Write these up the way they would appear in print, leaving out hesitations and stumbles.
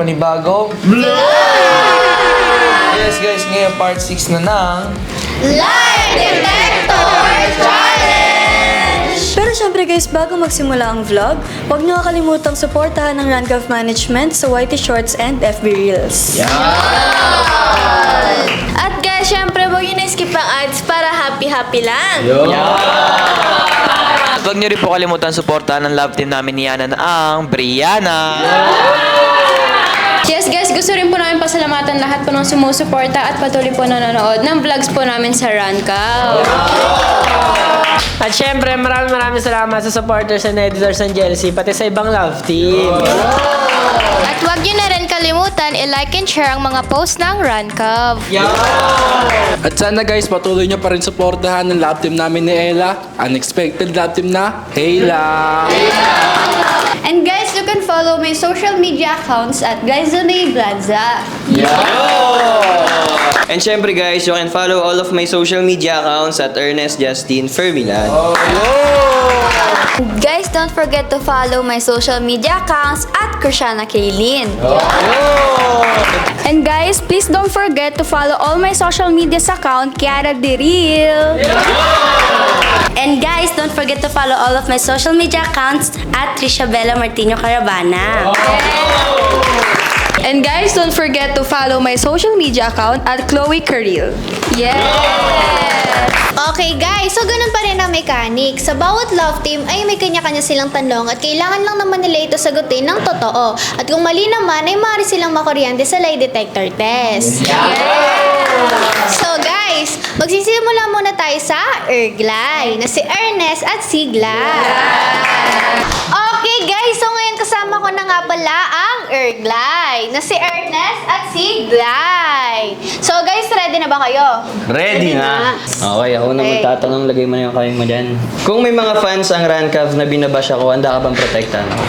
panibagong Yes guys, ngayon part 6 na ng Lie Detector Challenge! Pero syempre guys, bago magsimula ang vlog, huwag niyo kalimutang suportahan ng Rancav Management sa YT Shorts and FB Reels. At guys, syempre huwag yun na-skip ang ads para happy-happy lang. At huwag niyo rin po kalimutan suportahan ng love team namin ni Yana na ang Brianna. Yes guys, gusto rin po namin pasalamatan lahat po ng sumusuporta at patuloy po nanonood ng vlogs po namin sa Rancav. At syempre, maraming salamat sa supporters and editors ng JLC, pati sa ibang love team. At huwag nyo na rin kalimutan i-like and share ang mga posts ng Rancav. At sana guys, patuloy nyo pa rin suportahan ng love team namin ni Ella, unexpected love team na Hayla. And guys, you can follow my social media accounts at Glyzone Blanza. And syempre guys, you can follow all of my social media accounts at Ernest Justin Fermilan. Guys, don't forget to follow my social media accounts at Krishana Kaylin. And guys, please don't forget to follow all my social media's account, Kiara The Real. And guys, don't forget to follow all of my social media accounts at Trisha Bella Martino Caravana. And guys, don't forget to follow my social media account at Chloe Carril. Okay guys, so ganun pa rin ang mechanic. Sa bawat love team ay may kanya-kanya silang tanong at kailangan lang naman nila ito sagutin ng totoo. At kung mali naman ay maaari silang makuryente sa lie detector test. So guys, magsisimula muna tayo sa Erglay na si Ernest at si Glad. Okay guys, so ngayon kasama ko na nga pala ang Erglay na si Ernest at si Glay. So guys, ready na ba kayo? Ready na! Okay, ako na magtatanong, lagay mo na yung kamay mo dyan. Kung may mga fans ang Rancav na binabash ako, handa ka bang protektahan ako?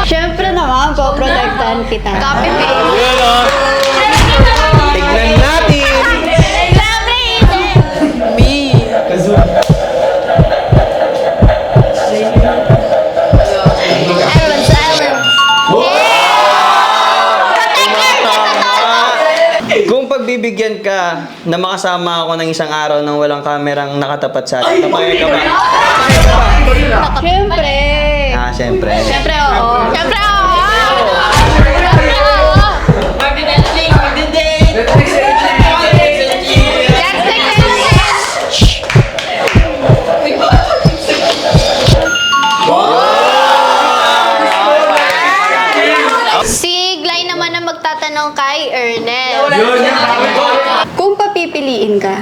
Siyempre naman, poprotektahan kita. Copy paste. Tignan natin! Kung pagbibigyan ka na makasama ako ng isang araw nang walang kamerang nakatapat sa atin, kapag ka ba? Siyempre. Siyempre. Siyempre, oo. Siyempre, oo. Si Glay naman ang magtatanong kay Ernest. Kung papipiliin ka,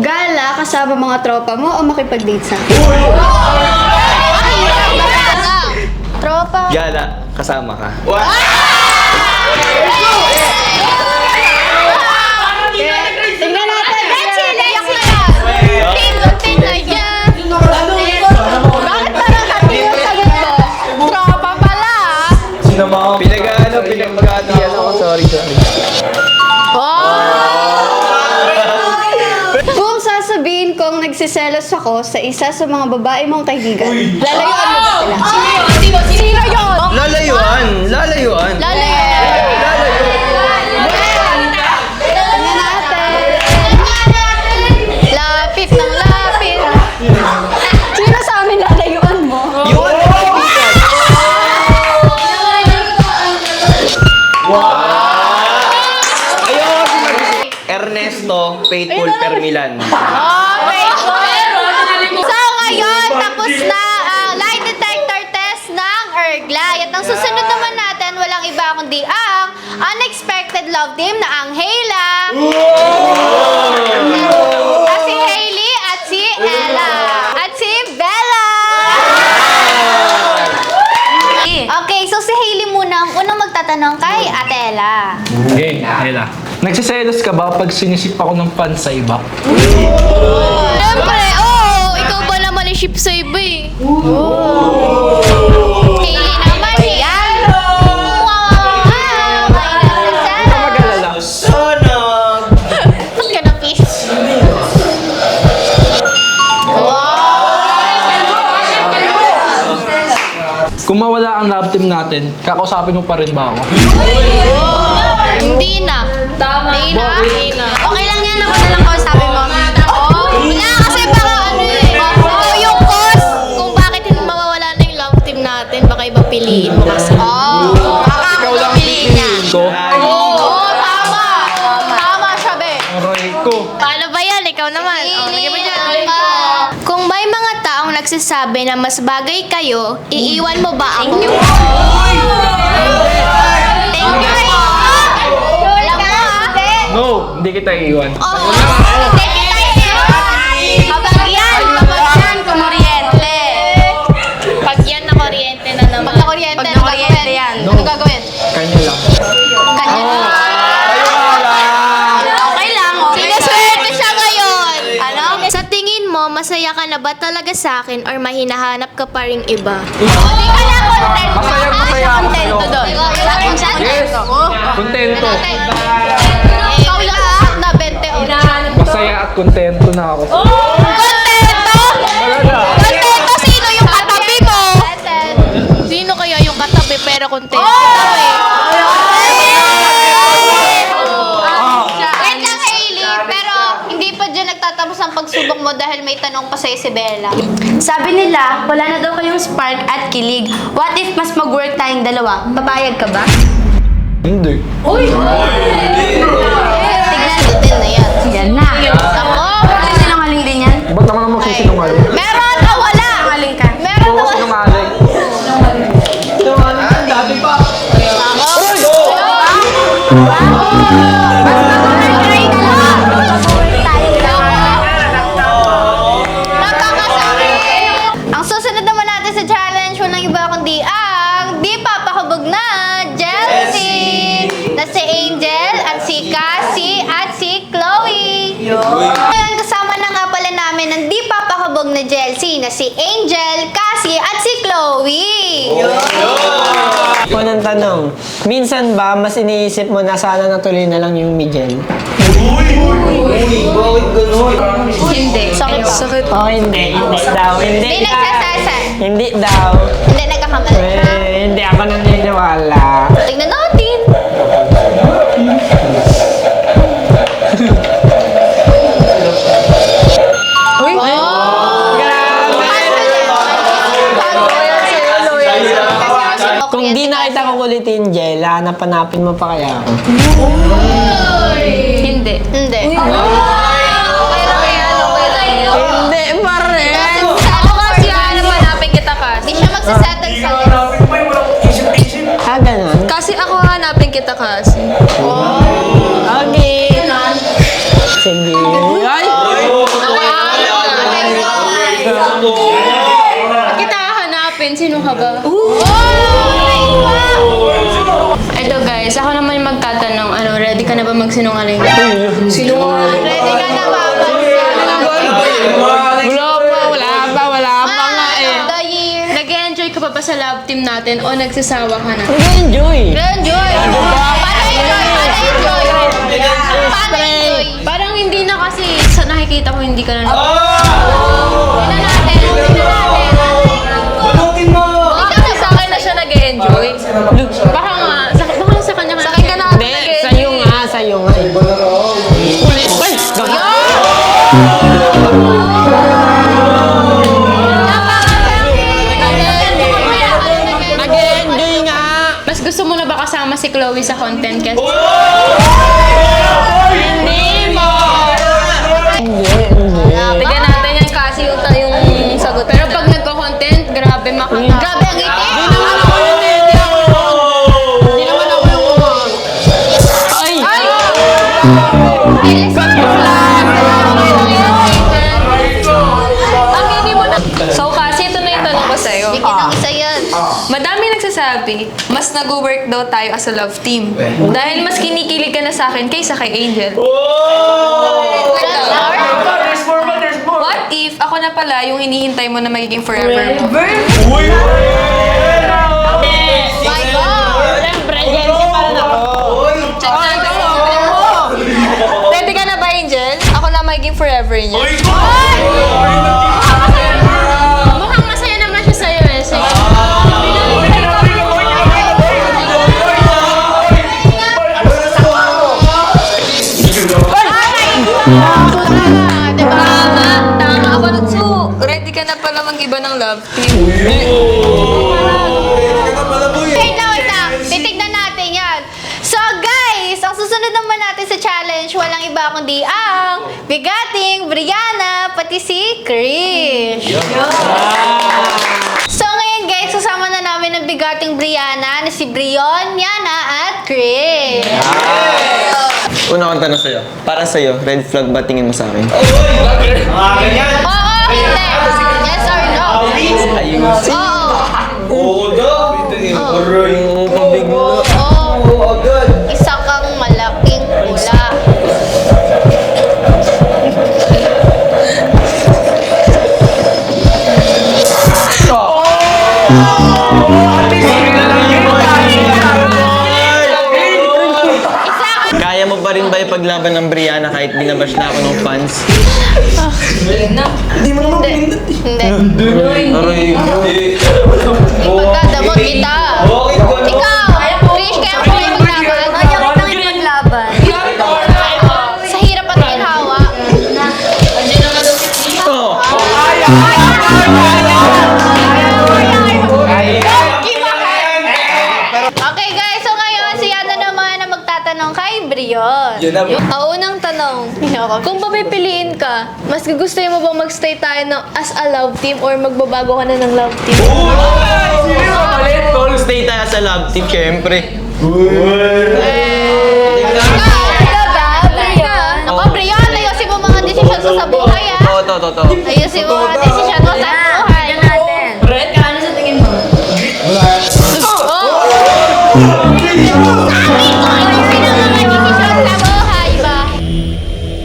gala kasama mga tropa mo o makipag-date sa akin? Tropa. Gala, kasama ka. Tingnan natin. Bakit parang hati yung sagot mo? Tropa pala. Pinag-ano ako, sorry. Kung sasabihin kong nagsiselos ako sa isa sa mga babae mong kaibigan, lalayuan mo ba sila? Sino yun? Lalayuan! Lalayuan! Tingnan natin. Lapit ng lapit. Sino sa amin lalayuan mo? Yung ano kaibigan? Ayoko sinabi. Ernesto Faithful Permilan. Okay. So ngayon, tapos na ang lie detector test ng Erglay. At ang susunod naman natin, walang iba kundi ang unexpected love team na ang Hayla. At si Hailey at si Ella. At si Bella. Okay, so si Hailey muna ang unang magtatanong kay Ate Ella. Okay, Ella. Nagsiselos ka ba pag sinisip ako ng pan sa iba? Siyempre, ikaw ba naman yung ship sa iba eh? Hailey naman eh. Mag-alala. Ba't ka na fish? Kung mawala ang love team natin, kakausapin mo pa rin ba ako? Hindi na. Hindi na. Okay lang yan. Ako na lang kausapin mo. Wala kasi baka ano eh. Yung cause kung bakit hindi mawawala na yung love team natin, baka iba piliin mo kasi. Baka ako lang piliin niya. Tama. Tama siya, be. Aray ko. Paano ba yan? Ikaw naman. Lagyan mo dyan. Kung may mga taong nagsasabi na mas bagay kayo, iiwan mo ba ako? Thank you. Alam mo ha? No, hindi kita iiwan. Oo. Hindi kita iiwan. Kapag yan, kumuryente. Pag yan na kuryente na naman. Pag na kuryente, ano gagawin? Ano gagawin? Kanya lang. Kanya lang. Okay lang, okay. Sinaswerte siya ngayon. Ano? Sa tingin mo, masaya ka na ba talaga sa akin or mahinahanap ka pa ring iba? Hindi ka na contento. Masaya ako sa'yo. Contento doon. Yes! Kontento. Ikaw lahat na 20 Masaya at kontento na ako. Contento? Contento? Sino yung katabi mo? Sino kaya yung katabi pero contento daw eh? Wait lang, Hailey. Pero hindi pa dyan nagtatapos ang pagsubok mo dahil may tanong pa sa Isabela. Sabi nila, wala na daw kayong spark at kilig. What if mas mag-work tayong dalawa? Papayag ka ba? Hindi. Tignan natin na yan. Yan na. Ako? Sinungaling din yan? Ba't naman naman magsisinungaling? Meron o wala? Sinungaling ka. Meron o wala? Sinungaling. Dati pa. Ang susunod naman natin sa challenge, walang iba kundi ang di papakabog na Chelsea! Na si Angel at si Cassie at si Chloe! Ngayon, kasama na nga pala namin ang di papakabog na Chelsea na si Angel, Cassie at si Chloe! Unang tanong, minsan ba mas iniisip mo na sana natuloy na lang yung Miguel? Hindi. Sakit. Oh, hindi daw. Hindi nagsasasa. Hindi daw. Hindi nagkakamali. Hindi ako naniniwala. Tingnan natin. Uy! Kung di na kita kukulitin, Jella, napanapin mo pa kaya ako? Hindi. Hindi. Hindi pa rin! Ako kasi hanapin kita kasi. Hindi siya magsasettle sa Ah, ganun? Kasi ako hanapin kita kasi. Okay. Sige. Ay! Kita hanapin, sino ka ba? Ito guys, ako naman yung magtatanong, ready ka na ba magsinungaling? Ready ka na ba? Wala pa nga eh. The year. Nag-enjoy ka pa ba sa love team natin o nagsasawa ka na? Enjoy! Enjoy. Paano enjoy? Paano enjoy? Parang hindi na kasi sa nakikita ko hindi ka na Tingnan natin. Kasi sa akin na siya nag-enjoy. Baka nga, baka sa kanya ka Sakay ka na. Hindi, sa'yo nga eh. Ulit pa eh. Nag-enjoy nga! Mas gusto mo na ba kasama si Chloe sa content kasi? Hindi mo! Tignan natin yan kasi yung sagot. Pero pag nagko-content, grabe makakita. Grabe ang ngiti. Hindi naman ako yung Ay! So kasi ito na yung tanong ko sa'yo. Bigyan ng isa yan. Madami nagsasabi, mas nag-work daw tayo as a love team. Dahil mas kinikilig ka na sa akin kaysa kay Angel. What if ako na pala yung hinihintay mo na magiging forever mo? My God! Siyempre, Jensi pa rin ako. Ready ka na ba, Angel? Ako na magiging forever niya. Mukhang masaya naman siya sa'yo eh. Sige. ng love team. Wait lang. Titignan natin yan. So guys, ang susunod naman natin sa challenge, walang iba kundi ang bigating Brianna, pati si Krish. So ngayon guys, kasama na namin ang bigating Brianna na si Brion, Yana at Krish. Una kong tanong sa'yo. Para sa'yo, red flag ba tingin mo sa akin? Oo, hindi. Yes or no? Ayos. Oo. Isa kang malaking pula. Kaya mo pa rin ba ipaglaban ng Brianna kahit binabash na ako ng fans? Hindi. Ipagdadamot kita. Ikaw, Krish, kaya mo kayo maglaban? Kaya ko nang ipaglaban. Sa hirap at ginhawa. Okay guys, so ngayon si Yana naman na magtatanong kay Brion. Unang tanong, kung papipiliin ka, mas gusto mo bang magstay tayo as a love team or magbabago ka na ng love team? Stay tayo sa love team, syempre. Ako, Brion, ayusin mo mga desisyon mo sa buhay, ha? To. Ayusin mo mga desisyon mo sa buhay.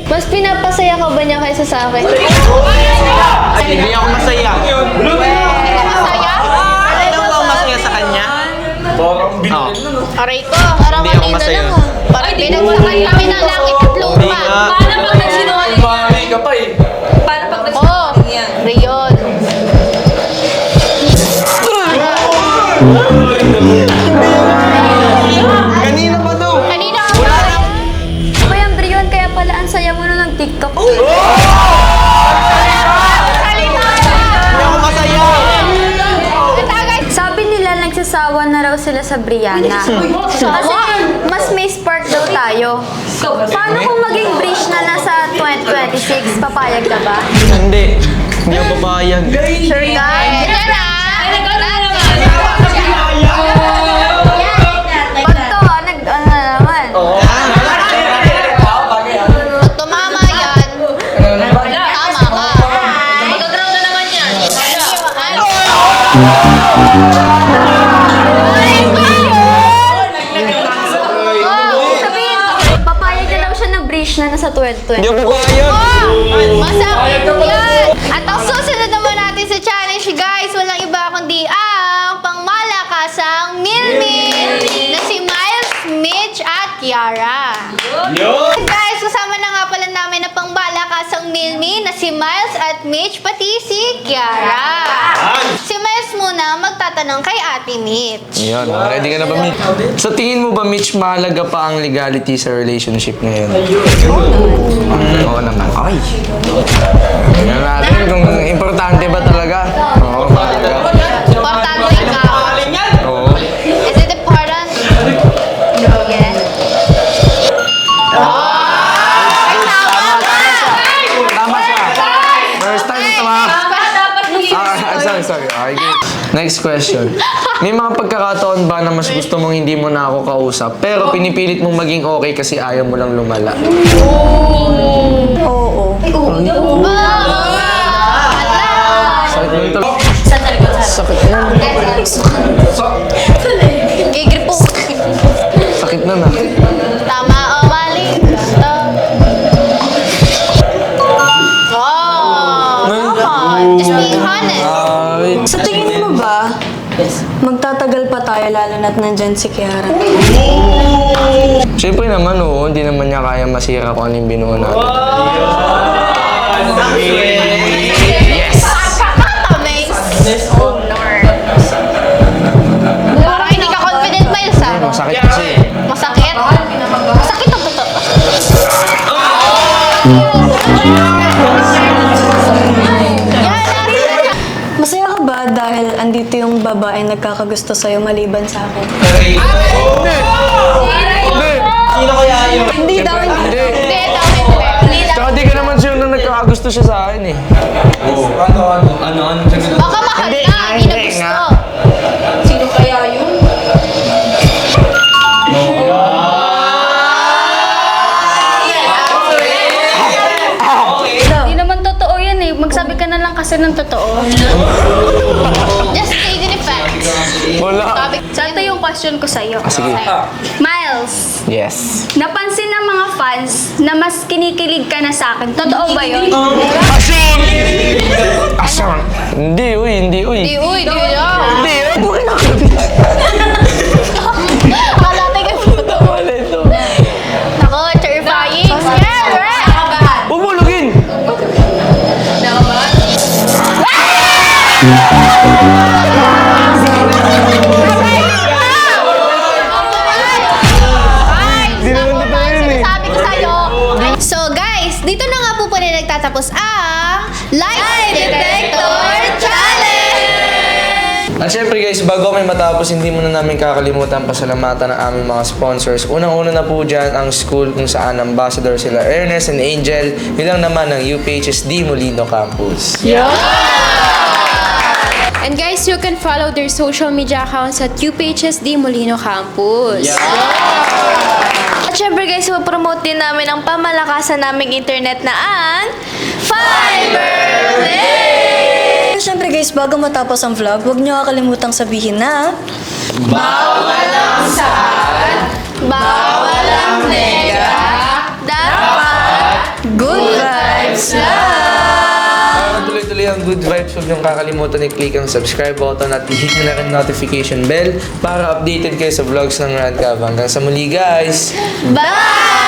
Mas pinapasaya ka ba niya kaysa sa akin? Hindi ako masaya. Masaya? Ano ba masaya sa kanya? Oo. Aray ko, parang Hindi ako kanina masaya. lang. Parang binagsakan kami ng langit at Hindi lupa. nga. Bali ka pa eh. Oo, Brion. Kanina pa to. Kanina ka ba? Ako yan, Brion, kaya pala ang saya mo nung nag-TikTok. Hindi ako masaya. Sabi nila nagsasawa na raw sila sa Brianna. Kasi mas may spark daw tayo. Paano kung maging bridge na nasa 2026? Papayag ka ba? Hindi. Hindi ako papayag. Sure ka? Pag to, ano na naman? Pag tumama yan, tama ka. Mag-ground na naman yan. Sabihin, papayag na daw siya ng bridge na nasa 2026. Hindi ako papayag. Masakit yan! At ang susunod naman natin sa challenge, guys, walang iba kundi ang pangmalakasang Milmin na si Miles, Mitch, at Kiara. Guys, kasama na nga pala namin na pangmalakasang Milmin na si Miles at Mitch, pati si Kiara. Si Miles muna magtatanong kay Ate Mitch. Yan, ready ka na ba, Mitch? Sa tingin mo ba, Mitch, mahalaga pa ang legality sa relationship ngayon? Oo naman. Ay. Tingnan natin kung importante ba talaga. Oo, mahalaga. Importante ikaw. Oo. Is it important? Yes. Tama siya. First time tama. Sorry. Okay, good. Next question. May mga pagkakataon ba na mas gusto mong hindi mo na ako kausap, pero pinipilit mong maging okay kasi ayaw mo lang lumala? Oo. Sakit mo ito. Sakit na. Gigripo. Sakit na na. Tama o mali? Just being honest. Sa tingin mo ba, magtatagal pa tayo lalo na't nandyan si Kiara? Siyempre naman, oo. Hindi naman niya kaya masira kung ano yung binuo natin. Parang hindi ka confident, Miles, ah. Masakit kasi. Masakit? Masakit ang totoo. Masaya ka ba dahil andito yung babae nagkakagusto sa'yo maliban sa akin? Sino kaya yun? Hindi daw, hindi. Hindi, Tsaka di ka naman sure na nagkakagusto siya sa akin eh. Ano? Baka mahal na, hindi na gusto. Sino kaya yun? Hindi naman totoo yan eh. Magsabi ka na lang kasi ng totoo. Just stating the facts. Wala. So ito yung question ko sa'yo. Sige. Miles, Yes. napansin ng mga fans na mas kinikilig ka na sa akin. Totoo ba yun? Asang! Hindi, uy. Di, uy, di lang. Hindi, buhay na Akala tayo kayo photo. Wala ito. Nako, terrifying. Yeah, right. Bumulugin! Hindi naman sinasabi ko sa'yo. So guys, dito na nga po pala nagtatapos ang Lie Detector Challenge! At syempre guys, bago kami matapos, hindi muna namin kakalimutan pasalamatan ng aming mga sponsors. Unang-una na po dyan ang school kung saan ambassador sila Ernest and Angel. Bilang naman ng UPHSD Molino Campus. And guys, you can follow their social media accounts at UPHSD Molino Campus. At syempre guys, promote din namin ang pamalakasan naming internet na ang Fiberlink! Siyempre guys, bago matapos ang vlog, huwag niyo kakalimutang sabihin na Bawal ang sad, bawal ang nega, dapat good vibes Para tuloy-tuloy ang good vibes, huwag niyong kakalimutan i-click ang subscribe button at i-hit nyo na rin notification bell para updated kayo sa vlogs ng Radcab. Hanggang sa muli guys! Bye!